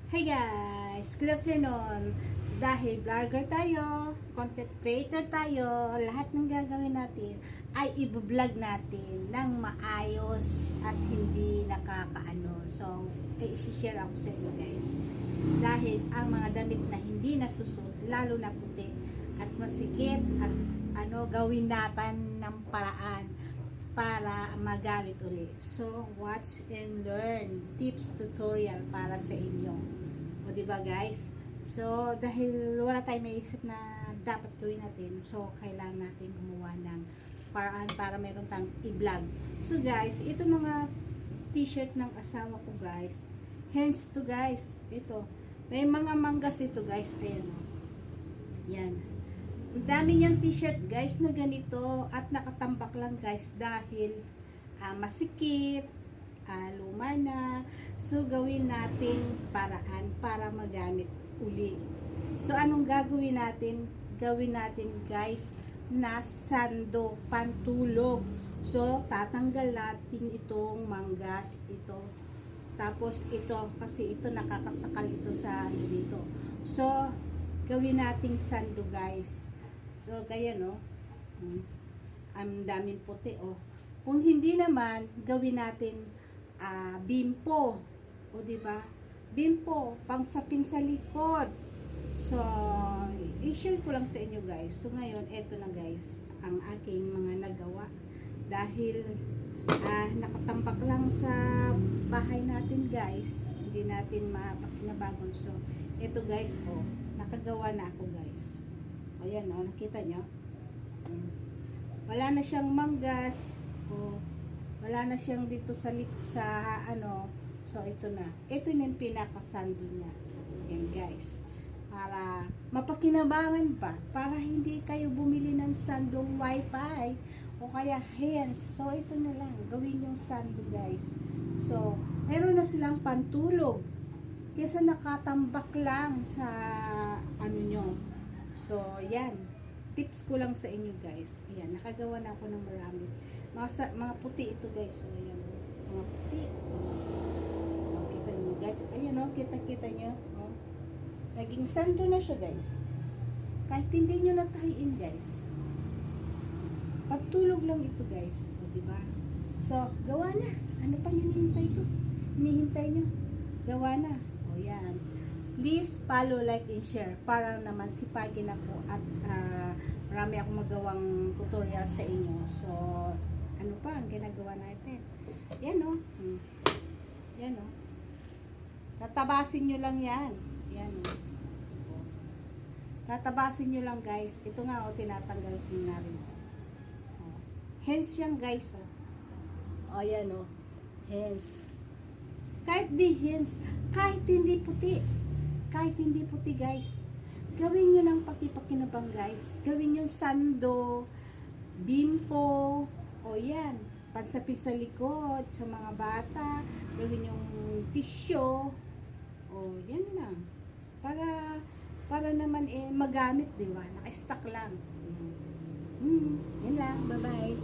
Hey guys! Good afternoon! Dahil vlogger tayo, content creator tayo, lahat ng gagawin natin ay i-vlog natin ng maayos at hindi nakakaano. So, i-share ako sa inyo guys. Dahil ang mga damit na hindi nasusot, lalo na puti at masikip at gawin natin ng paraan para magamit ulit. So, watch and learn tips tutorial para sa inyo. O diba guys? So, dahil wala tayong maisip na dapat gawin natin, so kailangan natin gumawa ng paraan para meron tayong i-vlog. So guys, ito mga t-shirt ng asawa ko guys. Hence to guys, ito. May mga manggas ito guys. Ayan o. Yan. Ang dami niyang t-shirt guys na ganito at nakatambak lang guys dahil masikip, luma na. So gawin natin paraan para magamit uli. So anong gagawin natin? Gawin natin guys na sando pantulog. So tatanggal natin itong manggas ito. Tapos ito kasi ito nakakasakal ito sa dito. So gawin nating sando guys. So, kaya no, ang daming puti, oh. Kung hindi naman, gawin natin bimpo, o diba? Bimpo, pangsapin sa likod. So, i-share ko lang sa inyo guys. So, ngayon, eto na guys, ang aking mga nagawa. Dahil, nakatambak lang sa bahay natin guys. Hindi natin mapakinabagon. So, eto guys, oh, nakagawa na ako guys. Ayan o, nakita nyo? Wala na siyang manggas. O, wala na siyang dito sa ano. So, ito na. Ito yung pinakasando niya. Ayan guys. Para mapakinabangan pa. Para hindi kayo bumili ng sandong wifi. O kaya hands. So, ito na lang. Gawin yung sando guys. So, meron na silang pantulog. Kesa nakatambak lang sa ano nyo. So, yan. Tips ko lang sa inyo, guys. Ayan, nakagawa na ako ng marami. Mga puti ito, guys. So, ayan. Mga puti. Kita nyo, guys. Ayan, o. Kita-kita nyo. O. Naging santo na siya, guys. Kahit hindi nyo natahiin, guys. Pagtulog lang ito, guys. O, diba? So, gawa na. Ano pa nyo hinihintay ko? Hinihintay nyo. Gawa na. O, yan. Please follow, like, and share para naman sipagin ako at marami akong magawang tutorial sa inyo. So, ano pa ang ginagawa natin? Yan o. Yan o. Tatabasin nyo lang yan. Yan o. Tatabasin nyo lang guys. Ito nga o, tinatanggal ko na rin. Hence yan guys o. O yan o. Hence. Kahit di hence, kahit hindi puti. Kahit hindi puti guys, gawin nyo ng pakipakinabang guys. Gawin nyo sando, bimpo, o yan, pansapit sa likod, sa mga bata, gawin yung tissue, o yan lang. Para naman magamit, di ba? Naka-stock lang. Yan lang, bye bye.